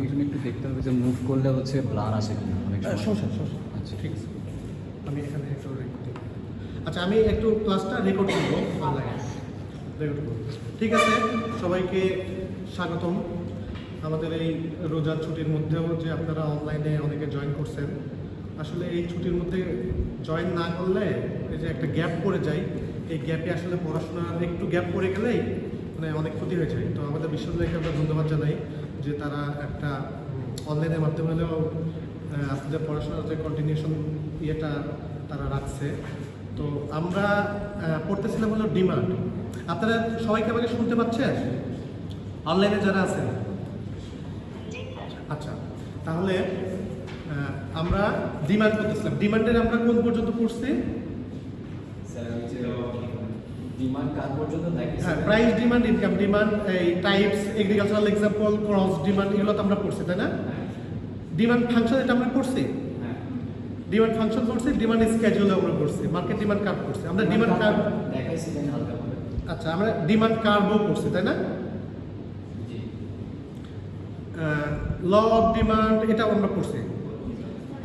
এখানে একটু দেখতে হবে যে মুভ করলে হচ্ছে ব্লার আসে কিনা অনেক সময়। সমস্যা আচ্ছা ঠিক আছে, আমি এখানে একটু রেকর্ড আচ্ছা আমি একটু ক্লাসটা রেকর্ড করবো অনলাইনে, রেকর্ড করবো। ঠিক আছে, সবাইকে স্বাগতম। আমাদের এই রোজার ছুটির মধ্যেও যে আপনারা অনলাইনে অনেকে জয়েন করছেন, আসলে এই ছুটির মধ্যে জয়েন না করলে এই যে একটা গ্যাপ পড়ে যায়, এই গ্যাপে আসলে পড়াশোনার একটু গ্যাপ পড়ে গেলেই মানে অনেক ক্ষতি হয়ে যায়। তো আমাদের বিশ্ববিদ্যালয়কে আমরা ধন্যবাদ জানাই যে তারা একটা অনলাইনের মাধ্যমে হলেও আপনাদের পড়াশোনার যে কন্টিনিউশন ইয়েটা তারা রাখছে। তো আমরা পড়তেছিলাম হলো ডিমান্ড। আপনারা সবাইকে আমাকে শুনতে পাচ্ছেন অনলাইনে যারা আছেন? আচ্ছা, তাহলে আমরা ডিমান্ড করতেছিলাম। ডিমান্ডের আমরা কোন পর্যন্ত পড়ছি? ডিমান্ড কার পর্যন্ত দেখি? হ্যাঁ, প্রাইস ডিমান্ড, ইনকাম ডিমান্ড, এই types, agricultural example, cross demand, এগুলো তো আমরা পড়ছি, তাই না? ডিমান্ড ফাংশন এটা আমরা পড়ছি, ডিমান্ড ফাংশন পড়ছি, ডিমান্ড স্কেজুল আমরা পড়ছি, মার্কেট ডিমান্ড কার্ভ পড়ছি, আমরা ডিমান্ড কার্ভ দেখাইছি দেন হালকা করে। আচ্ছা, আমরা ডিমান্ড কার্ভও পড়ছি, তাই না? জি। ল অফ ডিমান্ড এটাও আমরা পড়ছি।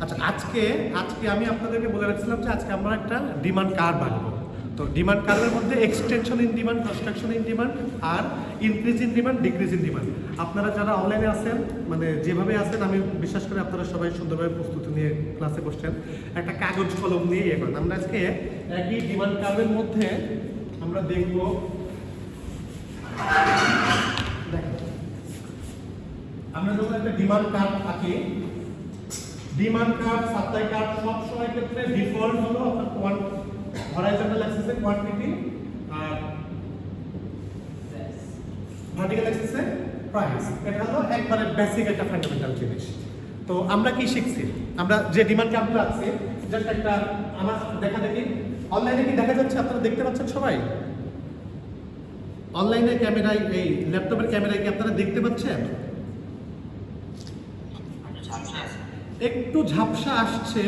আচ্ছা, আজকে আমি আপনাদেরকে বলে রাখছিলাম যে আজকে আমরা একটা ডিমান্ড কার্ভ আঁকবো। তো ডিমান্ড কার্ভের মধ্যে extension in demand, construction in demand আর increase in demand, decrease in demand. আপনারা যারা অনলাইনে আছেন, মানে যেভাবে আছেন, আমি বিশ্বাস করি আপনারা সবাই সুন্দরভাবে প্রস্তুতি নিয়ে ক্লাসে বসছেন, একটা কাগজ কলম নিয়ে ইয়ে করেন। আমরা আজকে একই ডিমান্ড কার্ভের মধ্যে আমরা দেখব, দেখেন আমরা যখন একটা ডিমান্ড কার্ভ আঁকি, ডিমান্ড কার্ভ, সাপ্লাই কার্ভ সব সময় ক্ষেত্রে ডিফল্ট হলো আপনার হরাইজন্টাল অ্যাক্সিসে কোয়ান্টিটি আর ভার্টিক্যাল অ্যাক্সিসে প্রাইস। এটা হলো একবারে বেসিক একটা ফান্ডামেন্টাল জিনিস। তো আমরা কি শিখছি? আমরা যে ডিমান্ড কার্ভগুলো আছে, জাস্ট একটা আমার দেখা দেখি অনলাইনে কি দেখা যাচ্ছে, আপনারা দেখতে পাচ্ছেন সবাই? অনলাইনে ক্যামেরায়, এই ল্যাপটপের ক্যামেরায় কি আপনারা দেখতে পাচ্ছেন? একটু ঝাপসা আসছে,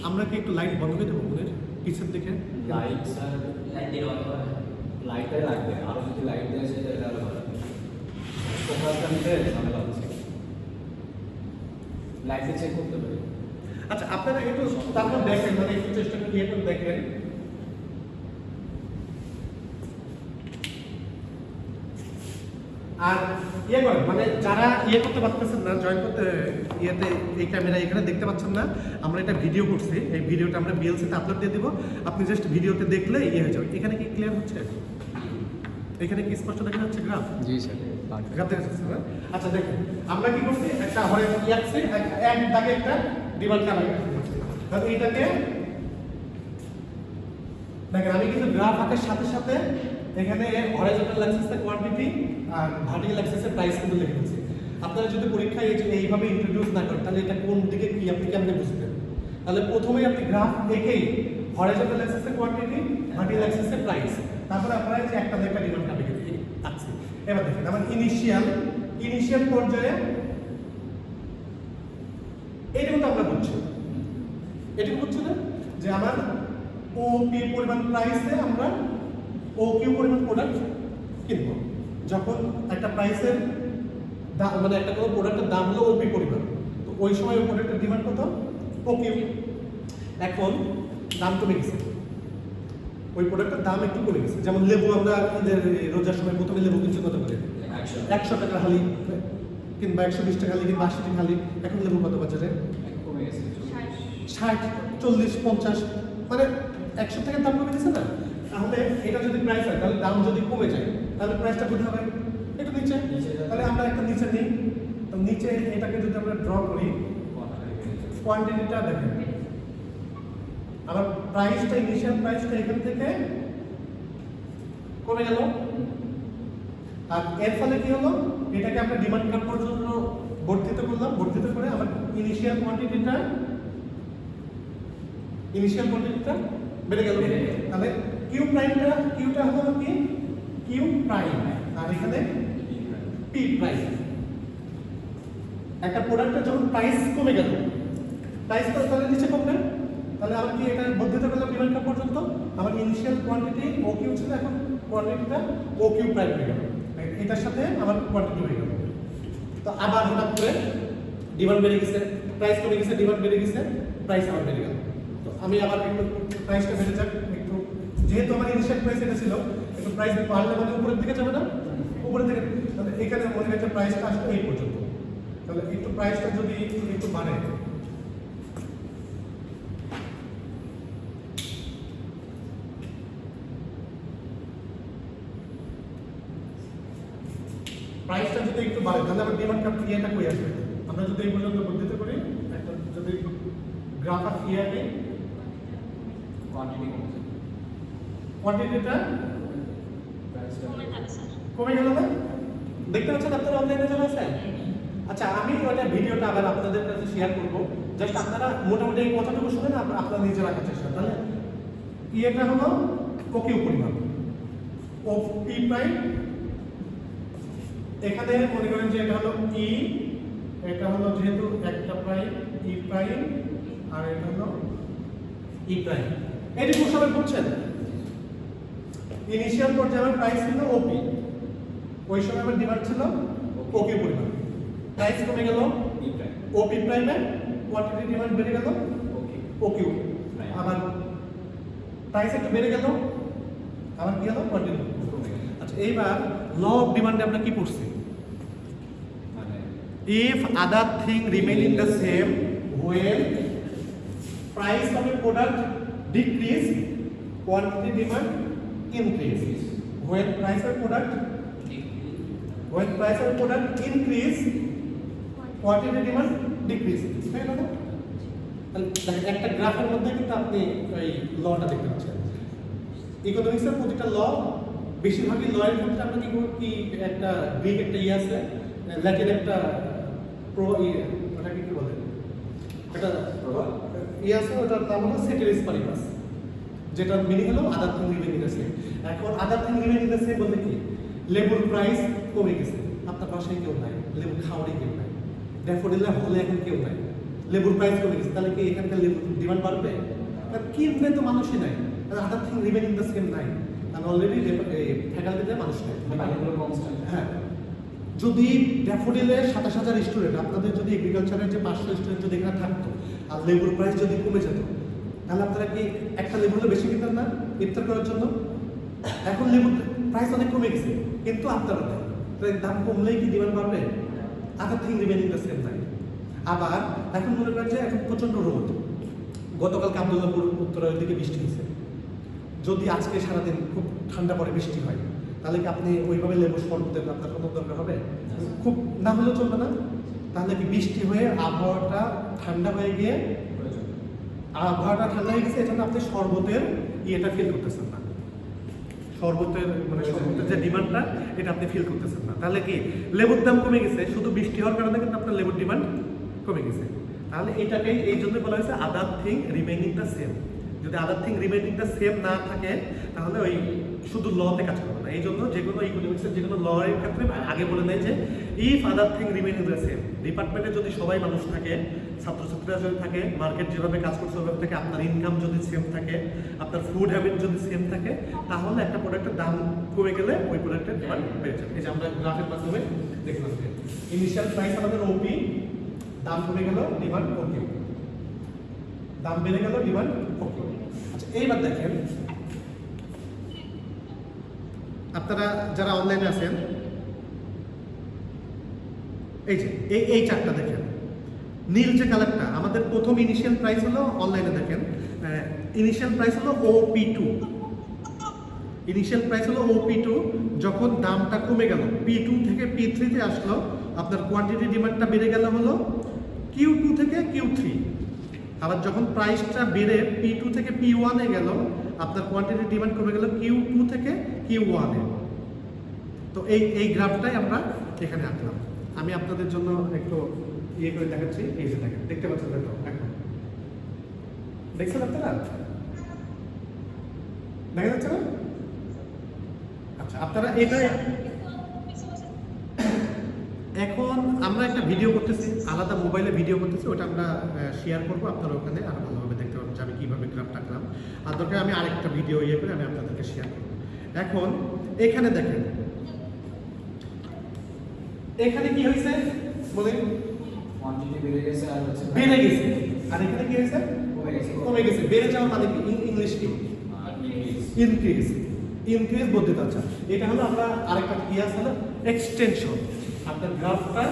আমরা কি একটু লাইট বন্ধ করে দেবো মনের পিছের দিকে? লাইট স্যার, লাইটটাই লাগবে, আরো যদি লাইট দেওয়া যায় তাহলে আরো ভালো। ফোকাসটা নিতে ঝামেলা হচ্ছে, লাইটে চেক করতে পারি। আচ্ছা, আপনারা একটু তারপর দেখেন, মানে একটু চেষ্টা করে ইয়ে করে দেখেন। আর ইয়ে করেন, মানে যারা ইয়ে করতে পারতেছেন না, জয়েন করতে ইয়েতে, এই ক্যামেরা এখানে দেখতে পাচ্ছেন না, আমরা এটা ভিডিও করছি, এই ভিডিওটা আমরা বিএলসিতে আপলোড দিয়ে দিব। আপনি জাস্ট ভিডিওতে দেখলে ইয়ে হয়ে যাবে। এখানে কি ক্লিয়ার হচ্ছে? এখানে কি স্পষ্ট দেখা যাচ্ছে গ্রাফ? জি স্যার, গ্রাফ দেখা যাচ্ছে না? আচ্ছা দেখেন, আমরা কি করছি, একটা হরে ইয়াচ্ছে এক দাগে একটা ডিমান্ড কার্ভ আছে। তাহলে এইটাকে দেখেন, আমি কিন্তু গ্রাফ আঁকার সাথে সাথে এখানে হরাইজন্টাল অ্যাক্সিসে কোয়ান্টিটি আর ভার্টিক্যাল অ্যাক্সিসে প্রাইস কিন্তু লিখে দিচ্ছি। আপনারা যদি পরীক্ষায় এইভাবে ইন্ট্রোডিউস না করেন, তাহলে এটা কোন দিকে কি আপনি কেমনে বুঝবেন? তাহলে প্রথমেই আপনি গ্রাফ এঁকেই হরাইজন্টাল অ্যাক্সিসে কোয়ান্টিটি, ভার্টিক্যাল অ্যাক্সিসে প্রাইস, তারপরে আপনারা যে একটা ডিমান্ড কার্ভ লিখে দিয়ে আছে। এবার দেখেন আমার ইনিশিয়াল পর্যায়ে এটা কিন্তু আমরা বুঝছি, এটা বুঝছি না যে আমার ও পি পরিমাণ প্রাইসে আমরা ও কিউ পরিমাণ প্রোডাক্ট কিনব। যখন একটা প্রাইসের দাম, মানে একটা কোনো প্রোডাক্টের দাম হলো ওপি পরিমাণ, তো ওই সময় ওই প্রোডাক্টের ডিমান্ড কত? O Q. এখন দাম কমে গেছে, ওই প্রোডাক্টের দাম একটু কমে গেছে। যেমন লেবু, আমরা ঈদের রোজার সময় প্রথমে লেবু কিনছি কত করে? 100 টাকা হালি, কিংবা 120 টাকা হালি, কিংবা 80 টাকা হালি। এখন লেবু কত বাজারে? কমে গেছে 60, 40, 50, মানে 100 টাকার দাম কমে গেছে না? তাহলে এটা যদি প্রাইস হয়, তাহলে দাম যদি কমে যায়, তাহলে প্রাইসটা কোথায় হবে? একটু নিচে। তাহলে আমরা একটা নিচে নিই, তো নিচে এটাকে যদি আমরা ড্র করি, কোয়ান্টিটিটা দেখেন, আমার প্রাইসটা, ইনিশিয়াল প্রাইসটা এখান থেকে কমে গেল। আর এর ফলে কি হলো, এটাকে আমরা ডিমান্ড কার্ভ পর্যন্ত বর্ধিত করলাম, বর্ধিত করে আমার ইনিশিয়াল কোয়ান্টিটিটা বেড়ে গেল। তাহলে কিউটা হলো কি? কিউ প্রাইম, আর এখানে পি প্রাইম। একটা প্রোডাক্টের যখন প্রাইস কমে গেল, প্রাইস তো তাহলে নিচে কমবে, তাহলে আমি কি এটা বর্ধিত করলাম ডিমান্ড কার্ভ পর্যন্ত। আমার ইনিশিয়াল কোয়ান্টিটি ও কিউ ছিল, এখন কোয়ান্টিটিটা ও কিউ প্রাইম হয়ে গেল, এটার সাথে আমার কোয়ান্টিটি হয়ে গেল। তো আবার হঠাৎ করে ডিমান্ড বেড়ে গেছে, প্রাইস কমে গেছে, ডিমান্ড বেড়ে গেছে, প্রাইস আবার বেড়ে গেল। তো আমি আবার একটু প্রাইসটা বেড়ে যাক একটু, যেহেতু আমার ইনিশিয়াল প্রাইস এটা ছিল, একটু প্রাইস বাড়লে মানে উপরের দিকে যাবে না, উপরের দিকে, তাহলে এখানে মনে হচ্ছে প্রাইসটা আসবে এই পর্যন্ত। তাহলে একটু প্রাইসটা যদি একটু বাড়ে, প্রাইসটা যদি একটু বাড়ে তাহলে আবার ডিমান্ড ইয়েটা কই আসবে। আমরা যদি এই পর্যন্ত বুঝতে পারি, একটা যদি গ্রাফ আর ইয়াকে কোয়ান্টিটি কমছে, কোয়ান্টিটিটা প্রাইসটা কমে গেল না? দেখতে পাচ্ছেন আপনারা অনলাইনে চলে আসেন। আচ্ছা, আমি ওটা ভিডিওটা আবার আপনাদের কাছে শেয়ার করব, জাস্ট আপনারা মোটামুটি এই কথাটুকু শুনেন, আপনারা নিজে রাখার চেষ্টা করেন। তাহলে ইয়েটা হলো ওকিউ পরিমাণ, ও পি প্রাইম, এখানে মনে করেন যে এটা হলো ই, এটা হলো যেহেতু একটা প্রাইম ই প্রাইম, আর এটা হলো ই প্রাইম। এইটুকু সবাই বুঝছেন? ইনিশিয়াল পর্যায়ে আমার প্রাইস ছিল ওপি, ওই সময় আমার ডিমান্ড ছিল ওকে পরিমাণ, প্রাইস কমে গেল পি প্রাইম, ওপি প্রাইমে, কোয়ান্টিটি ডিমান্ড বেড়ে গেল ওকে ওকিউ, আবার প্রাইস একটু বেড়ে গেল, আবার কি হলো কোয়ান্টিটি। কমে গেল। আচ্ছা, এইবার ল অফ ডিমান্ডে আমরা কি পড়ছি? মানে If other thing remain in the same when price of a product decrease, quantity demand increase. When price of product increase, quantity demand decrease. তাই না? তাহলে দেখেন একটা গ্রাফের মধ্যে কিন্তু আপনি ওই লটা দেখতে পাচ্ছেন। ইকোনমিক্সের প্রতিটা ল, বেশিরভাগই ল এর ক্ষেত্রে আমরা কি একটা গ্রিক একটা ইয়ে আছে, ল্যাটিন একটা ওটাকে কি বলে, একটা ইয়ে আছে, ওটার নাম হলো সেটেরিস পারিপাস, যেটার মিনিং হলো other thing remaining the same. এখন other thing remaining the same বলতে কি, লেবুর প্রাইস কমে গেছে, আপনার পাশে কেউ নাই, লেবু খাওয়ারই কেউ নাই, ড্যাফোডিল হলে এখন কেউ নাই, লেবুর প্রাইস কমে গেছে, তাহলে কি এখানকার লেবুর ডিমান্ড বাড়বে? কিনবে তো মানুষই নাই, আদার থিং রিমেইনিং দ্য সেম নাই, কারণ অলরেডি ফ্যাকাল্টিতে মানুষ নাই। বাকিগুলো কনস্ট্যান্ট। হ্যাঁ, যদি ড্যাফোডিলে 27,000 স্টুডেন্ট, আপনাদের যদি এগ্রিকালচারের যে 500 স্টুডেন্ট যদি এখানে থাকতো, আর লেবুর প্রাইস যদি কমে যেত, তাহলে আপনারা কি একটা লেবু হলে বেশি কিনতেন না ইফতার করার জন্য? এখন লেবুর প্রাইস অনেক কমে গেছে, কিন্তু আপনারা নেই, তাই দাম কমলেই কি ডিমান্ড বাড়বে? আদার থিং রিমেইনিং দ্য সেম নাই। আবার এখন মনে করেন যে এখন প্রচন্ড রোদ, গতকালকে আব্দুল্লাহপুর উত্তরের দিকে বৃষ্টি হয়েছে, যদি আজকে সারাদিন খুব ঠান্ডা পরে বৃষ্টি হয়, তাহলে কি আপনি ওইভাবে লেবু শরবত দেবেন? আপনার কোনো দরকার হবে? খুব না হলেও চলবে না? তাহলে কি বৃষ্টি হয়ে আবহাওয়াটা ঠান্ডা হয়ে গিয়ে, আবহাওয়াটা ঠান্ডা হয়ে গেছে, এজন্য আপনি শরবতের ইয়েটা ফিল করতেছেন না, শরবতের মানে শরবতের যে ডিমান্ডটা এটা আপনি ফিল করতেছেন না। তাহলে কি লেবুর দাম কমে গেছে, শুধু বৃষ্টি হওয়ার কারণে কিন্তু আপনার লেবুর ডিমান্ড কমে গেছে। তাহলে এইটাকেই এই জন্য বলা হয়েছে other thing remaining the same. যদি other thing remaining the same না থাকে, তাহলে ওই শুধু লতে কাজ করবে না। এই জন্য যে কোনো ইকোনমিক্সের যে কোনো ল এর ক্ষেত্রে আগে বলে নেয় যে if other thing remaining the same, ডিপার্টমেন্টে যদি সবাই মানুষ থাকে, ছাত্রছাত্রীরা যদি থাকে, মার্কেট যেভাবে কাজ করছে ওইভাবে থাকে, আপনার ইনকাম যদি সেম থাকে, আপনার ফুড হ্যাবিট যদি সেম থাকে, তাহলে একটা প্রোডাক্টের দাম কমে গেলে ওই প্রোডাক্টের ডিমান্ড বেড়ে যাবে। এই যে আমরা গ্রাফের মাধ্যমে দেখলাম যে ইনিশিয়াল প্রাইস আমাদের ওপি, দাম কমে গেল, ডিমান্ড ওকে, দাম বেড়ে গেল, ডিমান্ড ওকে। আচ্ছা, এইবার দেখেন আপনারা যারা অনলাইনে আছেন, এই যে এই চারটা দেখেন, নীল যে কালারটা, আমাদের প্রথম ইনিশিয়াল প্রাইস হলো, অনলাইনে দেখেন ইনিশিয়াল প্রাইস হলো OP2, ইনিশিয়াল প্রাইস হলো OP2, যখন দামটা কমে গেল P2 থেকে P3 তে আসলো, আপনার কোয়ান্টিটি ডিমান্ডটা বেড়ে গেল হলো Q2 থেকে Q3, আবার যখন প্রাইসটা বেড়ে P2 থেকে P1 এ গেল, আপনার কোয়ান্টিটি ডিমান্ড কমে গেল Q2 থেকে Q1 এ। তো এই গ্রাফটাই আমরা এখানে আঁকলাম। আমি আপনাদের জন্য একটু ইয়ে করে দেখাচ্ছি, এই যে দেখেন, দেখতে পাচ্ছেন তো এখন, দেখছেন আপনারা? দেখা যাচ্ছে না? আচ্ছা, আপনারা এটাই, এখন আমরা একটা ভিডিও করতেছি, আলাদা মোবাইলে ভিডিও করতেছি, ওটা আমরা শেয়ার করবো, আপনারা ওখানে আরো ভালোভাবে দেখতে পাবেন যে আমি কীভাবে গ্রাফটা আঁকলাম। আর দরকার আমি আরেকটা ভিডিও ইয়ে করে আমি আপনাদেরকে শেয়ার করবো। এখন এখানে দেখেন, এখানে কি হয়েছে, বলে কোয়ান্টিটি বেড়ে গেছে আর হচ্ছে বেড়ে গেছে, আর এখানে কি হয়েছে? কমে গেছে। কমে গেছে। বেড়ে যাওয়া মানে কি? ইংলিশ কি? ইনক্রিজ। ইনক্রিজ বর্ধিত। আচ্ছা, এটা হলো আমরা আরেকটা কি আছে না, এক্সটেনশন। আপনার গ্রাফটা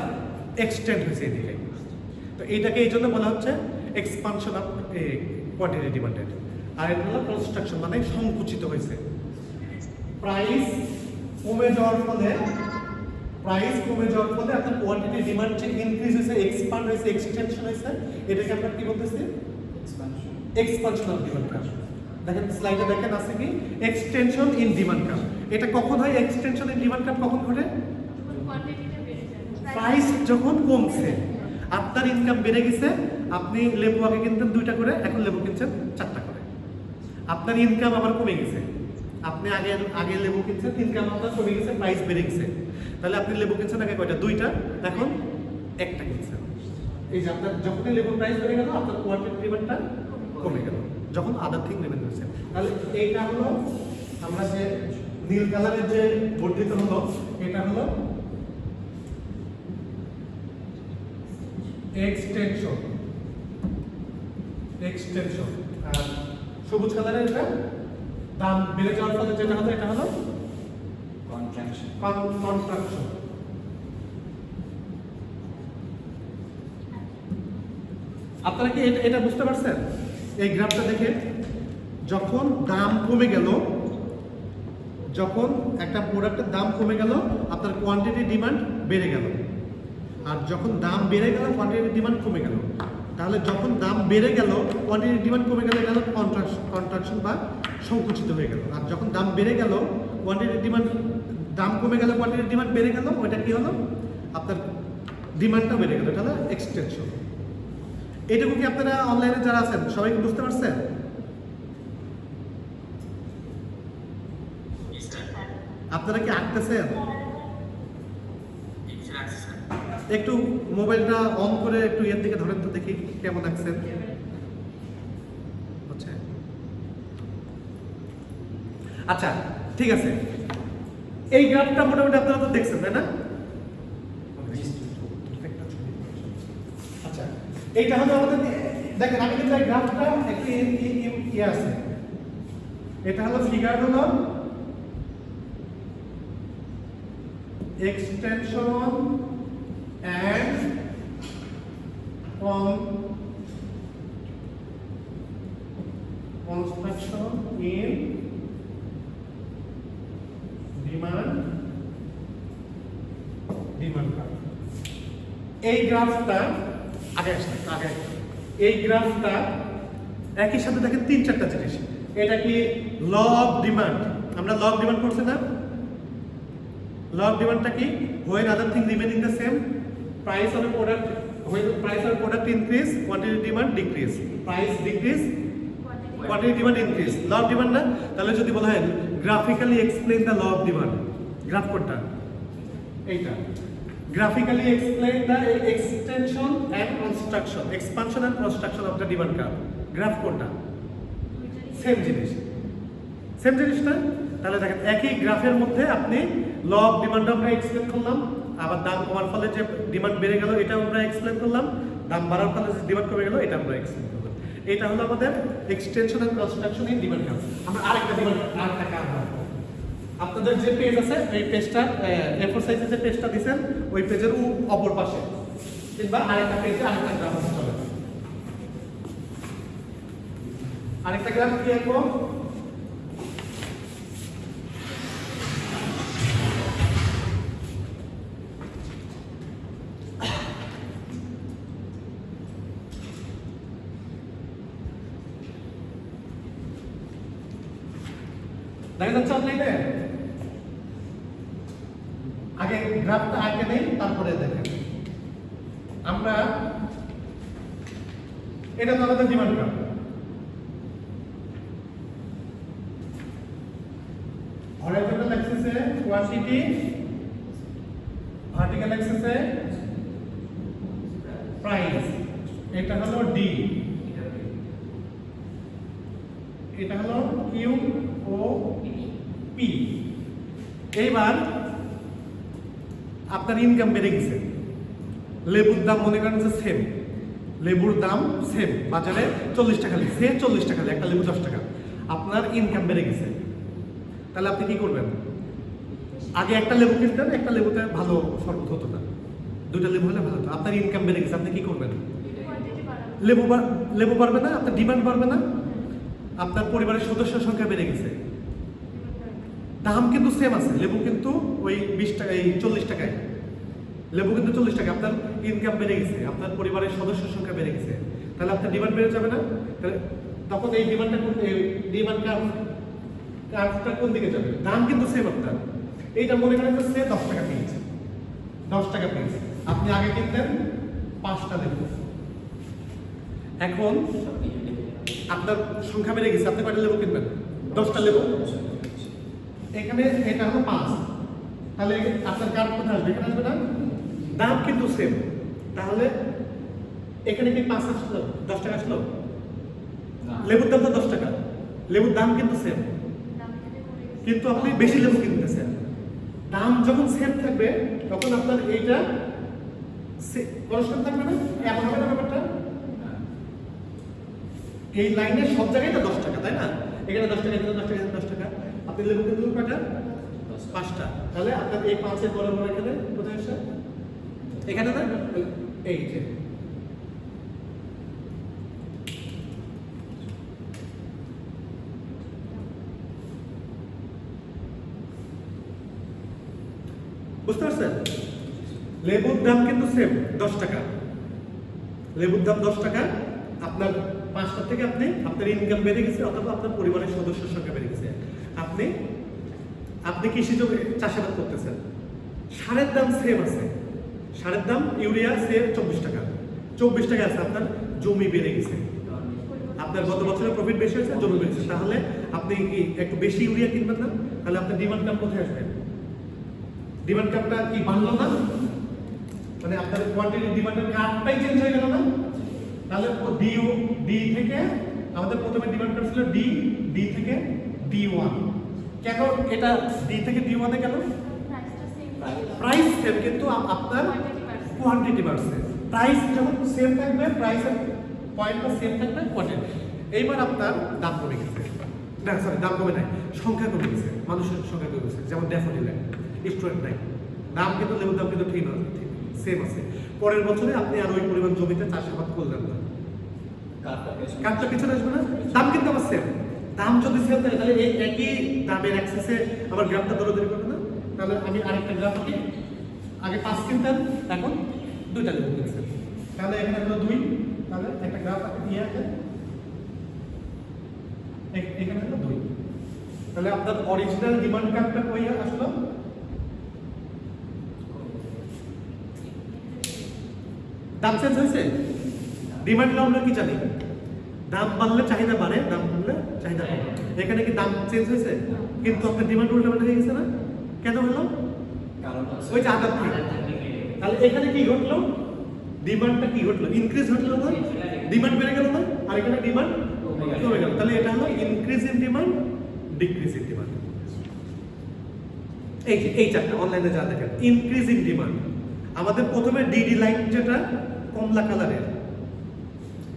এক্সটেন্ড হয়েছে এদিকে, তো এইটাকে এই জন্য বলা হচ্ছে এক্সপানশন অফ কোয়ান্টিটি ডিমান্ডেড। আর এটা হলো কনস্ট্রাকশন, মানে সংকুচিত হয়েছে। প্রাইস কমে যাওয়ার ফলে আপনার কোয়ান্টিটি ডিমান্ড যে ইনক্রিজ হয়েছে, এক্সপান্ড হয়েছে, এক্সটেনশন হয়েছে, এটাকে আমরা কি বলতেছি? Expansion. Expansion of demand curve. দেখেন স্লাইডে দেখেন আছে কি এক্সটেনশন ইন ডিমান্ড কার্ভ। এটা কখন হয়? এক্সটেনশন ইন ডিমান্ড কার্ভ কখন ঘটে? প্রাইস যখন কমছে, আপনার ইনকাম বেড়ে গেছে, আপনি লেবু আগে কিনতেন 2টা করে, এখন লেবু কিনছেন 4টা করে। আপনার ইনকাম আবার কমে গেছে, আপনি আগে লেবু কিনছেন, ইনকাম আপনার কমে গেছে, প্রাইস বেড়ে গেছে, তাহলে আপনি লেবু কিনছেন আগে কয়টা? 2টা, এখন 1টা কিনছেন। এই যে আপনার যখনই লেবুর প্রাইস বেড়ে গেল, আপনার কোয়ান্টিটি ডিমান্ডটা কমে গেল, যখন আদার থিং রিমেইন হয়েছে। তাহলে এইটা হলো আমরা যে নীল কালারের যে বর্ধিত হলো, এটা হলো এক্সটেনশন। আর সবুজ কালারের এটা দাম বেড়ে যাওয়ার ফলে যেটা হলো, এটা হলো কন্ট্রাকশন। কন্ট্রাকশন। আপনারা কি এটা বুঝতে পারছেন? এই গ্রাফটা দেখে যখন দাম কমে গেল, যখন একটা প্রোডাক্টের দাম কমে গেল, আপনার কোয়ান্টিটি ডিমান্ড বেড়ে গেল, আর যখন দাম বেড়ে গেল, কোয়ান্টিটি ডিমান্ড কমে গেল। তাহলে যখন দাম বেড়ে গেল, কোয়ান্টিটি ডিমান্ড কমে গেল, এটা হলো কন্ট্রাকশন বা সংকুচিত হয়ে গেল। আর যখন দাম বেড়ে গেল, দাম কমে গেল, কোয়ান্টিটি ডিমান্ড বেড়ে গেল, ওইটা কি হলো? আপনার ডিমান্ডটা বেড়ে গেল, এটা হলো এক্সটেনশন। এইটুকু কি আপনারা অনলাইনে যারা আছেন সবাই কি বুঝতে পারছেন? আপনারা কি আঁকতেছেন? একটু মোবাইলটা অন করে একটু এর দিকে ধরেন তো দেখি কেমন আঁকছেন। আচ্ছা, ঠিক আছে। এই গ্রাফটা মোটামুটি আপনারা তো দেখছেন, তাই না? আচ্ছা, এইটা হলো আমাদের, দেখেন আমি কিন্তু এই গ্রাফটা একটি ইয়ে আছে, এটা হলো ফিগার হলো extension and construction in demand curve। এই গ্রাফটা এই গ্রাফটা একই সাথে দেখেন 3-4টা জিনিস। এটা কি ল অফ ডিমান্ড? আমরা ল অফ ডিমান্ড করছি না? ল অফ ডিমান্ডটা কি? when other thing remaining the same, price of a product, when the price of a product increase, quantity demand decrease, price decrease, quantity demand increase, law of demand না? তাহলে যদি বলা হয় graphically explain the law of demand, graph কোনটা? এইটা। graphically explain the extension and construction, expansion and construction of the demand curve, graph কোনটা? Same জিনিস না? তাহলে দেখেন একই গ্রাফের মধ্যে আপনি ল অফ ডিমান্ড আমরা এক্সপ্লেন করলাম, আবার দাম কমার ফলে যে ডিমান্ড বেড়ে গেল এটা আমরা এক্সপ্লেন করলাম, দাম বাড়ার ফলে যে ডিমান্ড কমে গেল এটা আমরা এক্সপ্লেন করলাম। এটা হলো আমাদের extension and construction in demand curve. আমরা আরেকটা কার্ভ রাখবো। আপনাদের যে পেজ আছে এই পেজটা A4 সাইজের যে পেজটা দিবেন ওই পেজের অপর পাশে কিংবা আরেকটা পেজে আরেকটা গ্রাফ আছে, চলে আরেকটা গ্রাফ কি আঁকবো? দেখা যাচ্ছে অনলাইনে? আগে গ্রাফটা আঁকে নেই, তারপরে দেখেন। আমরা এটা তো আমাদের ডিমান্ড গ্রাফ। হরাইজন্টাল অ্যাক্সিসে কোয়ান্টিটি, ভার্টিক্যাল অ্যাক্সিসে প্রাইস। এটা হলো ডি, এটা হলো কিউ ও পি। এইবার আপনার ইনকাম বেড়ে গেছে, লেবুর দাম মনে করেন যে সেম, লেবুর দাম সেম, বাজারে 40 টাকা লিখছে, 40 টাকা, একটা লেবু 10 টাকা, আপনার ইনকাম বেড়ে গেছে, তাহলে আপনি কি করবেন? আগে একটা লেবু কিনতেন, একটা লেবুতে ভালো শরবত হতো না, দুইটা লেবু হলে ভালো হতো, আপনার ইনকাম বেড়ে গেছে, আপনি কি করবেন? লেবু বাড়বে না, আপনার ডিমান্ড বাড়বে না, আপনার পরিবারের সদস্যের সংখ্যা বেড়ে গেছে, দাম কিন্তু সেম আছে, লেবু কিন্তু ওই 20 টাকা, এই 40 টাকায় লেবু কিন্তু 40 টাকা, আপনার ইনকাম বেড়ে গেছে, আপনার পরিবারের সদস্যের সংখ্যা বেড়ে গেছে, তাহলে আপনার ডিমান্ড বেড়ে যাবে না? তাহলে তখন এই ডিমান্ডটা কোন, ডিমান্ড কার্ভটা কোন দিকে যাবে? দাম কিন্তু সেম আপনার, এইটা মনে করেন যে সে 10 টাকা পিস, 10 টাকা পিস, আপনি আগে কিনতেন 5টা লেবু, এখন আপনার সংখ্যা বেড়ে গেছে, আপনি কয়টা লেবু কিনবেন? 10টা লেবু, এখানে এটা হলো 5, তাহলে আপনার কার্ভ কোথায় আসবে? এখানে আসবে না? দাম কিন্তু সেম, তাহলে এখানে কি 5 আসলো, 10 টাকা আসলো? লেবুর দাম তো 10 টাকা, লেবুর দাম কিন্তু সেম, কিন্তু আপনি বেশি লেবু কিনতেছেন, দাম যখন সেম থাকবে তখন আপনার এইটা কনস্ট্যান্ট থাকবে না, এমন হবে না ব্যাপারটা? এই লাইনে সব জায়গায় তো 10 টাকা, তাই না? এখানে 10 টাকা, এখানে 10 টাকা, এখানে 10 টাকা, আপনি লেবু কিন্তু কয়টা? 5টা, তাহলে আপনার এই 5-এর বরাবর এখানে কোথায় আসে? এখানে না, এই যে বুঝতে পারছেন? লেবুর দাম কিন্তু সেম 10 টাকা, লেবুর দাম 10 টাকা, আপনার 5টা থেকে আপনি আপনার ইনকাম বেড়ে গেছে, অথবা আপনার পরিবারের সদস্যের সংখ্যা বেড়ে গেছে, আপনি কৃষি জমি চাষাবাদ করতেছেন, সারের দাম সেম আছে, সারের দাম ইউরিয়া সেম 24 টাকা, 24 টাকা আছে, আপনার জমি বেড়ে গেছে, আপনার গত বছরের প্রফিট বেশি হয়েছে, জমি বেড়েছে, তাহলে আপনি কি একটু বেশি ইউরিয়া কিনবেন না? তাহলে আপনার ডিমান্ড কাপ কোথায় আসবে? ডিমান্ড কাপটা কি বাড়লো না? মানে আপনার কোয়ান্টিটি ডিমান্ডের কাপটাই চেঞ্জ হয়ে গেল না? তাহলে ডি থেকে আমাদের প্রথমে ডিমান্ড কাপ ছিল ডি থেকে D1, কেন এটা ডি থেকে D1 এ গেল? প্রাইস সেম, কিন্তু আপনার কোয়ান্টিটি বাড়ছে, প্রাইস যখন সেম থাকবে, প্রাইসের পয়েন্টটা সেম থাকবে, কোয়ান্টিটি, এইবার আপনার দাম কমে গেছে, না সরি দাম কমে নাই, সংখ্যা কমে গেছে, মানুষের সংখ্যা কমে গেছে, যেমন ড্যাফোডিলের স্টুডেন্ট নাই, দাম কিন্তু লেবুর দাম কিন্তু ঠিক সেম আছে, পরের বছরে আপনি আর ওই পরিমাণ জমিতে চাষাবাদ করলেন না, কাজটা পিছনে আসবে না, দাম কিন্তু আমার সেম, দাম যদি সেম থাকে তাহলে এই একই দামের অ্যাক্সেসে আমার গ্রাফটা দৌড়াদৌড়ি করবে না? তাহলে আমি আরেকটা গ্রাফ আঁকি, আগে 5 কিনতেন, এখন 2টা লেবু কিনছেন, তাহলে এখানে হলো 2, তাহলে একটা গ্রাফ দিয়ে আছে, এখানে হলো 2, তাহলে আপনার অরিজিনাল ডিমান্ড কার্ভটা কই আসলো? দাম চেঞ্জ হয়েছে? ডিমান্ড আমরা কি জানি? দাম বাড়লে চাহিদা বাড়ে, দাম কমলে চাহিদা কমে, এখানে কি দাম চেঞ্জ হয়েছে? কিন্তু আপনার ডিমান্ড উল্টাপাল্টা হয়ে গেছে না? কেন হলো? ওই যে আদার থেকে, তাহলে এখানে কি ঘটলো? ডিমান্ডটা কি ঘটলো? ইনক্রিজ ঘটলো না? ডিমান্ড বেড়ে গেল না? আর এখানে ডিমান্ড কমে গেল, তাহলে এটা হলো increase in demand, decrease in demand. এই চারটা অনলাইনে যা দেখেন, ইনক্রিজ ইন ডিমান্ড, আমাদের প্রথমে ডিডি লাইন যেটা কমলা কালারের,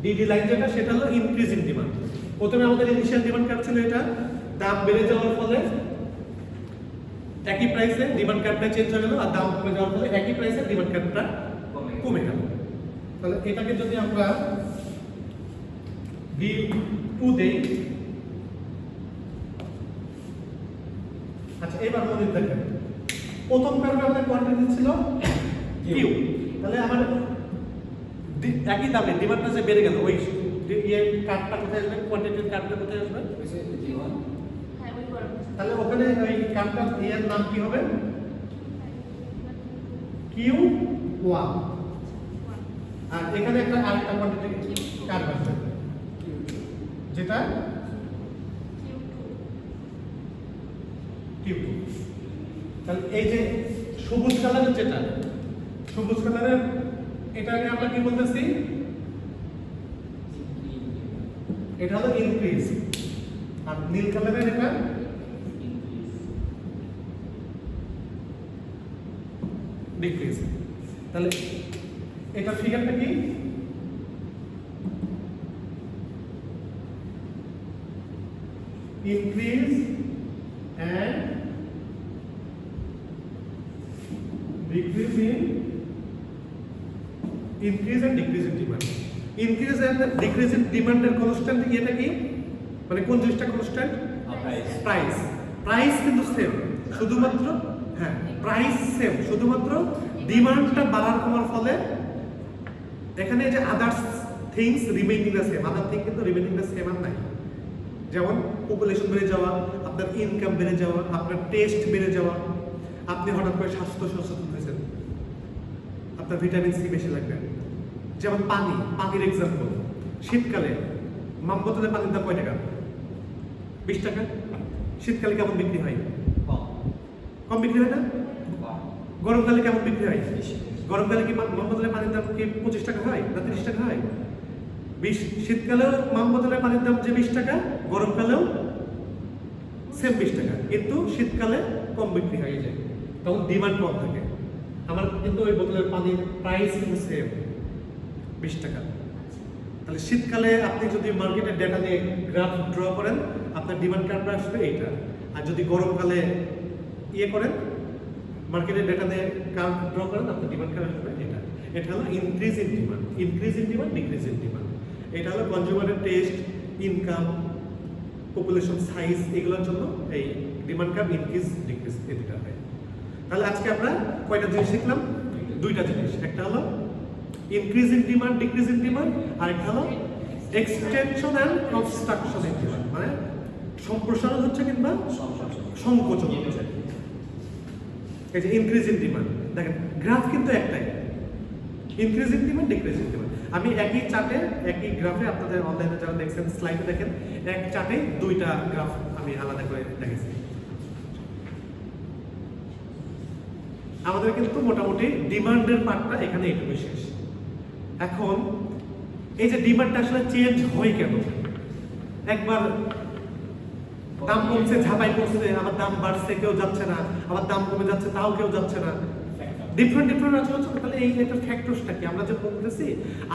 ডিডি লাইন যেটা সেটা হলো ইনক্রিজ ইন ডিমান্ড, প্রথমে আমাদের ইনিশিয়াল ডিমান্ড কার্ভ ছিল এটা, দাম বেড়ে যাওয়ার ফলে একই প্রাইসে ডিমান্ড কার্ভটা চেঞ্জ হয়ে গেল, আর দাম কমে যাওয়ার ফলে একই প্রাইসে ডিমান্ড কার্ভটা কমে গেল। তাহলে এটাকে যদি আমরা D2 দেই, আচ্ছা এবার মনে দেখেন, প্রথম কার্ভে আমাদের কোয়ান্টিটি ছিল কিউ, তাহলে আমার একই দামে ডিমান্ডটা যে বেড়ে গেল, ওই কার্ভটা কোথায় আসবে? কোয়ান্টিটির কার্ভটা কোথায় আসবে? তাহলে ওখানে ওই কার্ভটা এর নাম কি হবে? Q1, আর এখানে একটা আরেকটা কোয়ান্টিটি কার্ভ আসবে যেটা Q2, তাহলে এই যে সবুজ কালারের যেটা, সবুজ কালারের এটাকে আমরা কি বলতেছি? এটা হলো ইনক্রিজ, আর নীল কালারের এটা ডিক্রিজ। তাহলে এটা ফিগারটা কি? Increase and decrease in increase and decrease in demand. Increase and decrease in ডিমান্ডের কনস্ট্যান্ট এটা কি? মানে কোন জিনিসটা কনস্ট্যান্ট? প্রাইস। প্রাইস কিন্তু সেম, শুধুমাত্র হ্যাঁ প্রাইস সেম, শুধুমাত্র ডিমান্ডটা বাড়ার কমার ফলে এখানে যে others things remaining the same, other thing কিন্তু রিমেইনিং দ্য সেম আর নাই। যেমন পপুলেশন বেড়ে যাওয়া, আপনার ইনকাম বেড়ে যাওয়া, আপনার টেস্ট বেড়ে যাওয়া, আপনি হঠাৎ করে স্বাস্থ্য সচেতন হয়েছেন, আপনার ভিটামিন সি বেশি লাগবে। যেমন পানির এক্সাম্পল, শীতকালে মাম বোতলে পানির দাম কয় টাকা? 20 টাকা। শীতকালে কেমন বিক্রি হয়? কম বিক্রি হয় না? গরমকালে কেমন বিক্রি হয়? গরমকালে কি মাম বোতলে পানির দাম কি 25 টাকা হয় না 30 টাকা হয়? শীতকালেও মাম বোতলের পানির দাম যে 20 টাকা, গরমকালেও সেম 20 টাকা, কিন্তু শীতকালে কম বিক্রি হয়ে যায়, তখন ডিমান্ড কম থাকে। আমার কিন্তু ওই বোতলের পানির প্রাইস কিন্তু সেম 20 টাকা। তাহলে শীতকালে আপনি যদি মার্কেটের ডেটা দিয়ে গ্রাফ ড্র করেন, আপনার ডিমান্ড কার্ভটা আসবে এইটা। আর যদি গরমকালে করেন, মার্কেটের ডেটা দিয়ে কার্ভ ড্র করেন, আপনার ডিমান্ড কার্ভ আসবে এটা। এটা হলো increase in demand, decrease in demand. এটা হলো কনজিউমারের টেস্ট, ইনকাম, পপুলেশন সাইজ, এগুলোর জন্য এই ডিমান্ড কার্ভ ইনক্রিজ ডিক্রিজ এটা হয়। তাহলে আজকে আমরা কয়টা জিনিস শিখলাম? দুইটা জিনিস। একটা হলো increase in demand, decrease in demand, আর একটা হলো extension and construction in demand, মানে সম্প্রসারণ হচ্ছে কিংবা সংকোচন হচ্ছে। এই যে ইনক্রিজ ইন ডিমান্ড, দেখেন গ্রাফ কিন্তু একটাই, increase in demand, decrease in demand. আমি একই চার্টে, একই গ্রাফে, আপনাদের অনলাইনে যারা দেখছেন স্লাইডে দেখেন, এক চার্টে দুইটা গ্রাফ আমি আলাদা করে দেখেছি। আমাদের কিন্তু মোটামুটি ডিমান্ডের পার্টটা এখানে একটু শেষ। এখন এই যে ডিমান্ডটা আসলে চেঞ্জ হয় কেন? একবার দাম কমছে, ঝাঁপাই করছে, আবার দাম বাড়ছে, কেউ যাচ্ছে না, আবার দাম কমে যাচ্ছে, তাও কেউ যাচ্ছে না, ডিফারেন্ট আছে হচ্ছে। তাহলে এই একটা ফ্যাক্টরসটা কি? আমরা যে বলতেছি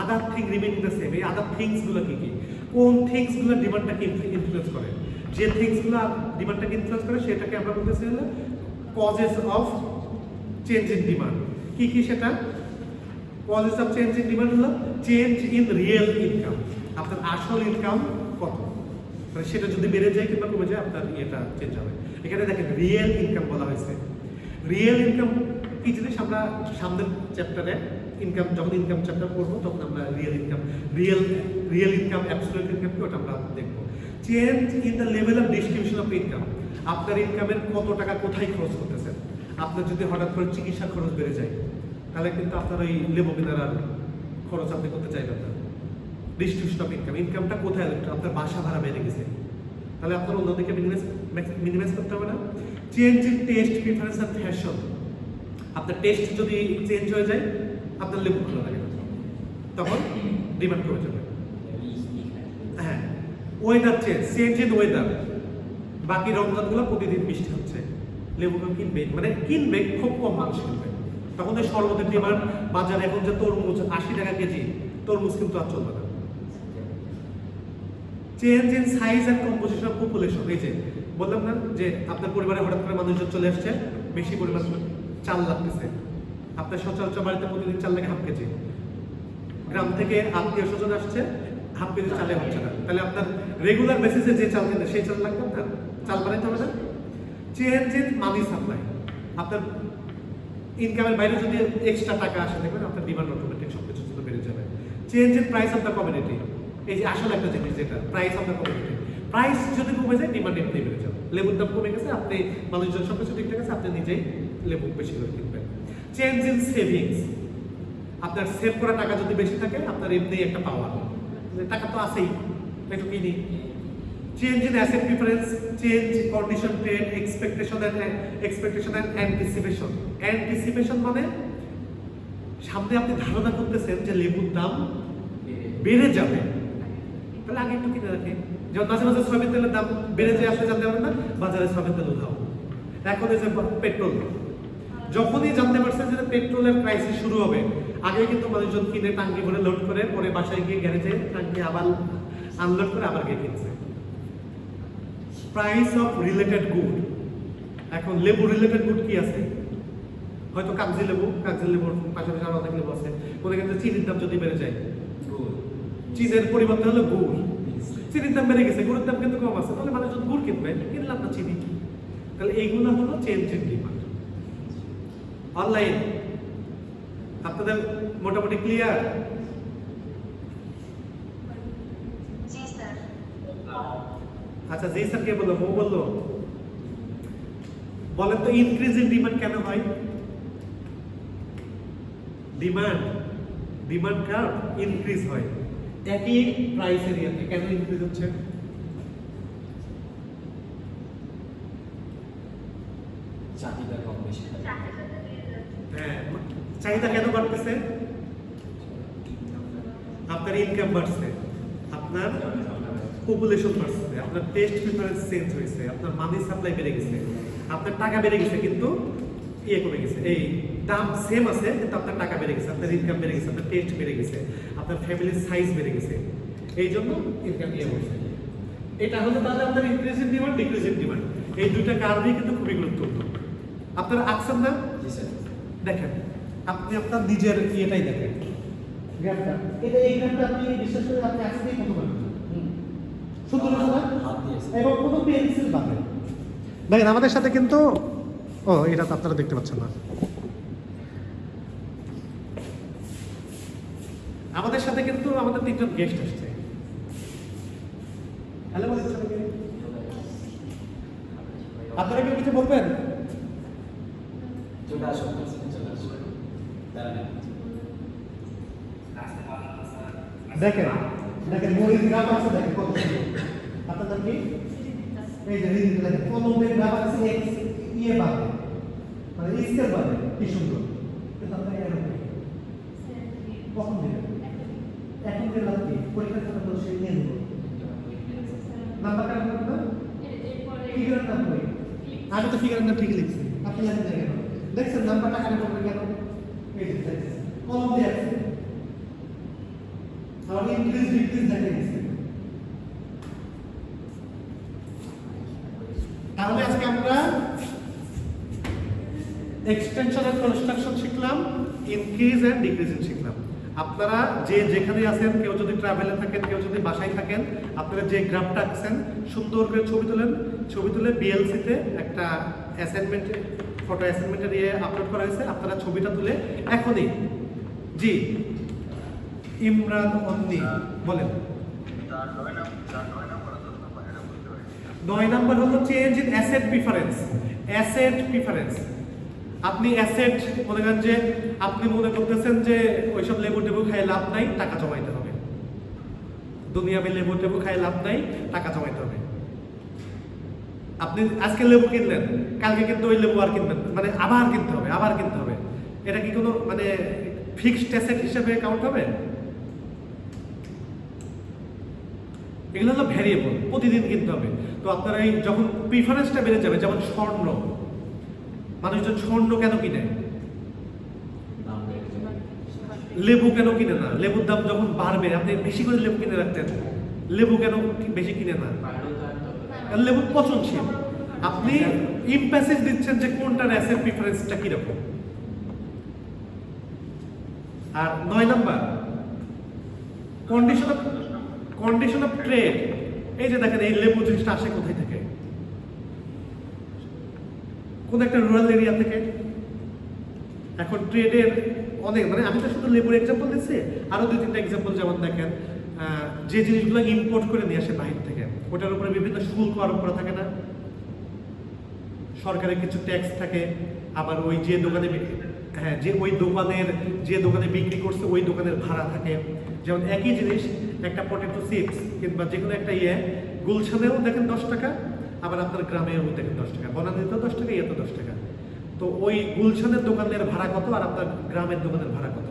আদার থিং রিমেইনিং দ্য সেম, এই আদার থিংস গুলো কি কি? কোন থিংস গুলো ডিমান্ডটাকে ইনফ্লুয়েন্স করে? যে থিংস গুলো ডিমান্ডটাকে ইনফ্লুয়েন্স করে সেটাকে আমরা বলতেছি হলো causes of change in demand. কি কি সেটা? Causes of change in demand হলো চেঞ্জ ইন রিয়েল ইনকাম, আপনার আসল ইনকাম কত, মানে সেটা যদি বেড়ে যায় কিংবা কমে যায়, আপনার এটা চেঞ্জ হবে। এখানে দেখেন রিয়েল ইনকাম বলা হয়েছে। রিয়েল ইনকাম কি জিনিস? আমরা সামনের চ্যাপ্টারে ইনকাম, যখন ইনকাম চ্যাপ্টার পড়বো তখন আমরা রিয়েল ইনকাম, অ্যাবসলিউট ইনকাম কি ওটা আমরা দেখবো। Change in the level of distribution of income, আপনার ইনকামের কত টাকা কোথায় খরচ করতেছেন। আপনার যদি হঠাৎ করে চিকিৎসার খরচ বেড়ে যায়, তাহলে কিন্তু আপনার ওই লেবু কেনার আর খরচ আপনি করতে চাইবেন না। ডিস্ট্রিবিউশন অফ ইনকাম, ইনকামটা কোথায়? আপনার বাসা ভাড়া বেড়ে গেছে, তাহলে আপনার অন্যদিকে মিনিমাইজ করতে হবে না। Change in test, preference and fashion, আপনার টেস্ট যদি চেঞ্জ হয়ে যায়, আপনার লেবু ভালো লাগে না, তখন ডিমান্ড কমে যাবে। হ্যাঁ, ওয়েদার চেঞ্জ ইন ওয়েদার, বাকি রমজানগুলো প্রতিদিন বৃষ্টি হচ্ছে, লেবু কিনবে, মানে কিনবে খুব কম মানুষ কিনবে, তখন ওই শরবতের ডিমান্ড বাজারে। এখন যে তরমুজ 80 টাকা কেজি, তরমুজ কিন্তু আর চলবে না। Change in size and composition of population, এই যে বললাম না যে আপনার পরিবারে হঠাৎ করে মানুষজন চলে আসছে, বেশি পরিমাণ চাল লাগতেছে, আপনার সচরাচর বাড়িতে প্রতিদিন চাল লাগে হাফ কেজি, গ্রাম থেকে আত্মীয় স্বজন আসছে, হাফ কেজি চালে হচ্ছে না, তাহলে আপনার রেগুলার বেসিসে যে চাল কেনে সেই চাল লাগবে, আপনার চাল বানাইতে হবে না। চেঞ্জ ইন মানি সাপ্লাই, আপনার ইনকামের বাইরে যদি এক্সট্রা টাকা আসে, দেখবেন আপনার ডিমান্ড অটোমেটিক সব কিছু বেড়ে যাবে। Change in price of the community, এই যে আসলে একটা জিনিস যেটা price of the community, price যদি কমে যায় ডিমান্ড এমনি বেড়ে যাবে। লেবুর দাম কমে গেছে, আপনি মানুষজন সব কিছু ঠিকঠাক আছে, আপনি নিজেই লেবু বেশি করে কিনবেন। চেঞ্জ ইন সেভিংস, আপনার সেভ করা টাকা যদি বেশি থাকে, আপনার এমনি একটা পাওয়ার, টাকা তো আছেই, একটু কিনি। Change in asset preference, change condition trade, expectation and anticipation. Anticipation মানে সামনে আপনি ধারণা করতেছেন যে লেবুর দাম বেড়ে যাবে, তাহলে আগে একটু কিনে রাখি। যেমন মাঝে মাঝে সয়াবিন তেলের দাম বেড়ে যায়, আপনি জানতে পারেন না, বাজারে সয়াবিন তেল উঠাও। এখন এই যে পেট্রোল, যখনই জানতে পারছে যে পেট্রোলের ক্রাইসিস শুরু হবে, আগে কিন্তু মানুষজন কিনে টাঙ্কি ভরে লোড করে পরে বাসায় গিয়ে গ্যারেজে টাঙ্কি আবার আনলোড করে আবার গিয়ে কিনছে। Price of related good. এখন লেবু রিলেটেড গুড কি আছে? হয়তো কাগজি লেবুর পাশাপাশি আরো অনেক লেবু আছে। ওদের কিন্তু চিনির দাম যদি বেড়ে যায়, চিনের পরিবর্তে হলো গুড়, চিনির দাম বেড়ে গেছে, গুড়ের দাম কিন্তু কম আছে, তাহলে মানুষজন গুড় কিনবে, কিনলাম না চিনি। তাহলে এইগুলো হলো চেঞ্জ ইন ডিমান্ড। অনলাইন আপনাদের মোটামুটি ক্লিয়ার? আচ্ছা, জি স্যার কে বললো? ও বললো। বলেন তো ইনক্রিজ ইন ডিমান্ড কেন হয়? ডিমান্ড কার্ভ ইনক্রিজ হয় একই প্রাইস এরিয়াতে। কেন ইনক্রিজ হচ্ছে? চাহিদা কম বেশি। হ্যাঁ, চাহিদা কেন বাড়তেছে? আপনার ইনকাম বাড়ছে, আপনার পপুলেশন বাড়ছে, আপনার টেস্ট প্রিফারেন্স চেঞ্জ হয়েছে, আপনার মানি সাপ্লাই বেড়ে গেছে, আপনার টাকা বেড়ে গেছে কিন্তু ইয়ে কমে গেছে। এই দাম সেম আছে কিন্তু আপনার টাকা বেড়ে গেছে, আপনার ইনকাম বেড়ে গেছে, আপনার টেস্ট বেড়ে গেছে, আপনার ফ্যামিলির সাইজ বেড়ে গেছে, এই জন্য ইনকাম ইয়ে হচ্ছে। এটা হলো তাহলে আপনার increase in demand, decrease in demand, এই দুইটা কারণই কিন্তু খুবই গুরুত্বপূর্ণ। আপনারা আছেন না? দেখেন, আপনি আপনার নিজের ইয়েটাই দেখেন, গ্রাফটা, এটা এই গ্রাফটা আপনি বিশ্বাস করে আপনি আসলেই কত পারবেন সুন্দর না? এবং কোনো পেন্সিল বাদে দেখেন আমাদের সাথে কিন্তু, ও এটা তো আপনারা দেখতে পাচ্ছেন না, আমাদের সাথে কিন্তু আমাদের তিনজন গেস্ট আসছে। হ্যালো বলছেন সবাইকে, আপনারা কেউ কিছু বলবেন? চলে আসো, চলে আসো। দেখেন দেখেন মরিচ গ্রাম আছে, দেখেন কত সুন্দর। আপনাদের কি এই যে রিদিন দেখেন কলমের গ্রাম আছে, এক ইয়ে বাদে মানে স্কেল বাদে কি সুন্দর। কিন্তু আপনারা এরকম কখন দিবেন? এখন দিলাম কি পরীক্ষার জন্য তো সেই নিয়ে নেব নাম্বার কাট করব না, ফিগারের নাম কই? আমি তো ফিগারের নাম ঠিকই লিখছি, আপনি জানেন না কেন? দেখছেন নাম্বারটা কাট করবে কেন? এই যে দেখছেন কলম দিয়ে আছে, আর ইনক্রিজ ডিক্রিজ দেখে গেছে। তাহলে আজকে আমরা এক্সটেনশন এন্ড কনস্ট্রাকশন শিখলাম, ইনক্রিজ এন্ড ডিক্রিজ শিখলাম। আপনারা যে যেখানে আছেন, কেউ যদি ট্রাভেলে থাকেন, কেউ যদি বাসায় থাকেন, আপনারা যে গ্রাফটা আঁকছেন সুন্দর করে ছবি তুলেন, ছবি তুলে বিএলসিতে একটা অ্যাসাইনমেন্ট, ফটো অ্যাসাইনমেন্টে দিয়ে আপলোড করা হয়েছে। আপনারা ছবিটা তুলে এখনই, জি ইমরান অন্নি বলেন। 9 নাম্বার হলো change in asset preference. Asset preference, আপনি অ্যাসেট মনে করেন যে আপনি মনে করতেছেন যে ওইসব লেবু টেবু খাই লাভ নাই, টাকা জমাইতে হবে। দুনিয়াবে লেবু টেবু খাই লাভ নাই, টাকা জমাইতে হবে। আপনি আজকে লেবু কিনলেন, কালকে কিন্তু ওই লেবু আর কিনবেন, মানে আবার কিনতে হবে, আবার কিনতে হবে। এটা কি কোনো মানে ফিক্সড অ্যাসেট হিসেবে কাউন্ট হবে? এগুলো হলো ভ্যারিয়েবল, প্রতিদিন কিনতে হবে। তো আপনার এই যখন প্রিফারেন্সটা বেড়ে যাবে, যেমন স্বর্ণ, মানুষজন স্বর্ণ কেন কিনে? লেবু কেন কিনে না? লেবুর দাম যখন বাড়বে আপনি বেশি করে লেবু কিনে রাখতেন, লেবু কেন বেশি কিনে না? লেবু পচনশীল। আপনি ইমপ্যাসেজ দিচ্ছেন যে কোনটার অ্যাসেট প্রিফারেন্সটা কিরকম। আর 9 নাম্বার কন্ডিশন অফ ট্রেড। এই যে দেখেন এই লেবু জিনিসটা আসে কোথায় থেকে? কোন একটা রুরাল এরিয়া থেকে। এখন ট্রেডের অনেক, মানে আমি তো শুধু লেবুর এক্সাম্পল দিচ্ছি, আরো 2-3টা এক্সাম্পল। যেমন দেখেন যে জিনিসগুলো ইম্পোর্ট করে নিয়ে আসে বাহির থেকে, ওটার উপরে বিভিন্ন শুল্ক আরোপ করা থাকে না? সরকারের কিছু ট্যাক্স থাকে। আবার ওই যে দোকানে যে ওই দোকানের যে দোকানে বিক্রি করছে ওই দোকানের ভাড়া থাকে। যেমন একই জিনিস একটা পটেটো চিপস কিংবা যে কোনো একটা গুলশানেও দেখেন 10 টাকা, আবার আপনার গ্রামেও দেখেন 10 টাকা, বনানীতেও 10 টাকা, ইয়েতেও 10 টাকা। তো ওই গুলশানের দোকানের ভাড়া কত আর আপনার গ্রামের দোকানের ভাড়া কত?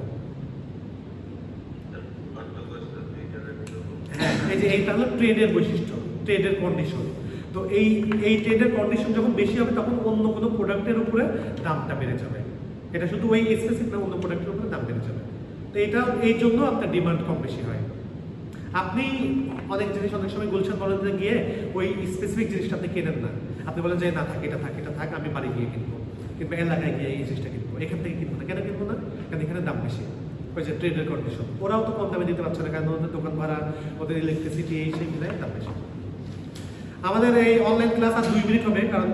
হ্যাঁ, এই যে এইটা হলো ট্রেডের বৈশিষ্ট্য, ট্রেডের কন্ডিশন। তো এই ট্রেডের কন্ডিশন যখন বেশি হবে তখন অন্য কোনো প্রোডাক্টের উপরে দামটা বেড়ে যাবে। এটা শুধু ওই স্পেসিফিক না, অন্য প্রোডাক্টের উপরে দাম বেড়ে যাবে। তো এটা এই জন্য আপনার ডিমান্ড কম বেশি হয়। আপনি অনেক জিনিস অনেক সময় গুলশান মডেলে গিয়ে ওই স্পেসিফিক জিনিসটা আপনি কেনেন না, আপনি বলেন যে না থাক, এটা থাক, এটা থাক, আমি বাড়ি গিয়ে কিনবো, কিংবা এলাকায় গিয়ে এই জিনিসটা কিনবো, এখান থেকে কিনবো না। কেন কিনবো না? কারণ এখানে দাম বেশি। ওই যে ট্রেডের কন্ডিশন, ওরাও তো কম দামে দিতে পারছে না, কারণ ওদের দোকান ভাড়া, ওদের ইলেকট্রিসিটি, এই সেই মিলায় দাম বেশি। আমাদের এই অনলাইন ক্লাস আর 2 মিনিট হবে, কারণ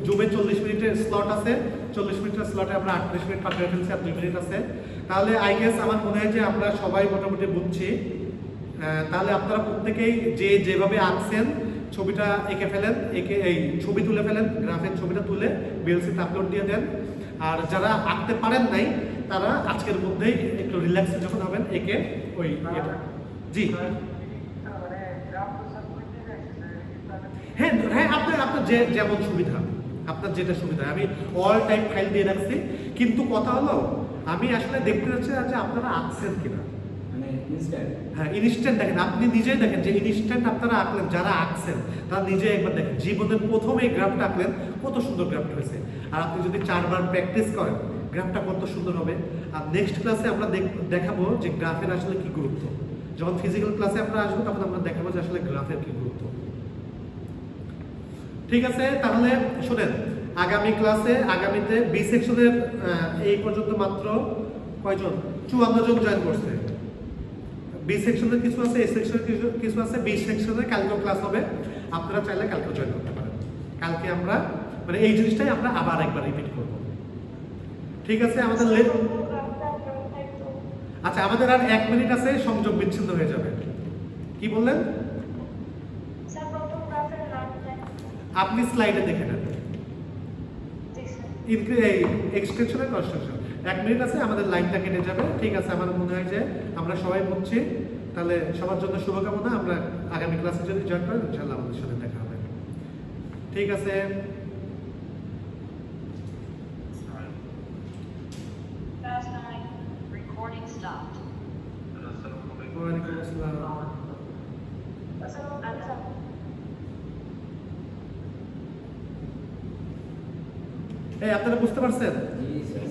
জুমে 40 মিনিটের স্লট আছে। 40 মিনিটের স্লটে আমরা 38 মিনিট পার করে ফেলছি, আর 2 মিনিট আছে। তাহলে আই গেস আমার মনে হয় যে আমরা সবাই মোটামুটি বুঝছি। তাহলে আপনারা প্রত্যেকেই যে যেভাবে আঁকছেন ছবিটা এঁকে ফেলেন, এই ছবি তুলে ফেলেন, গ্রাফের ছবিটা তুলে বিএলসিতে আপলোড দিয়ে দেন। আর যারা আঁকতে পারেন নাই তারা আজকের মধ্যেই একটু রিল্যাক্স যখন হবেন এঁকে ওই জি হ্যাঁ হ্যাঁ, আপনার আপনার যেমন সুবিধা, আপনার যেটা সুবিধা। আমি অল টাইপ ফাইল দিয়ে রাখছি, কিন্তু কথা হলো আমি আসলে দেখতে চাচ্ছি যে আপনারা আঁকছেন কিনা। মানে ইনস্ট্যান্ট, হ্যাঁ ইনস্ট্যান্ট দেখেন, আপনি নিজেই দেখেন যে ইনস্ট্যান্ট আপনারা আঁকলেন, যারা আঁকছেন তারা নিজে একবার দেখেন জীবনের প্রথম এই গ্রাফটা আঁকলেন, কত সুন্দর গ্রাফটা হয়েছে। আর আপনি যদি 4 বার প্র্যাকটিস করেন গ্রাফটা কত সুন্দর হবে। আর নেক্সট ক্লাসে আমরা দেখাবো যে গ্রাফের আসলে কি গুরুত্ব। যখন ফিজিক্যাল ক্লাসে আমরা আসবো তখন আমরা দেখাবো যে আসলে গ্রাফের কি গুরুত্ব। ঠিক আছে, তাহলে শোনেন, আগামী ক্লাসে আগামীতে বি সেকশনের এই পর্যন্ত মাত্র কয়জন? 54 জন জয়েন করছে। বি সেকশনের কিছু আছে, এ সেকশনের কিছু আছে। বি সেকশনে কালকেও ক্লাস হবে, আপনারা চাইলে কালকেও জয়েন করতে পারেন। কালকে আমরা মানে এই জিনিসটাই আমরা আবার একবার রিপিট করব। ঠিক আছে, আমাদের আচ্ছা আমাদের আর 1 মিনিট আছে, সংযোগ বিচ্ছিন্ন হয়ে যাবে। কি বললেন? আপনি স্লাইডে দেখে নেন এক্সটেনশনের কনস্ট্রাকশন। 1 মিনিট আছে, আমাদের লাইনটা কেটে যাবে। ঠিক আছে, আমার মনে হয় যে আমরা সবাই বুঝছি। তাহলে সবার জন্য শুভকামনা। আমরা আগামী ক্লাসে যদি জয়েন করেন ইনশাআল্লাহ আমাদের সাথে দেখা হবে। ঠিক আছে। Recording stopped. ওয়ালাইকুম আসসালাম। এই আপনারা বুঝতে পারছেন? জি স্যার।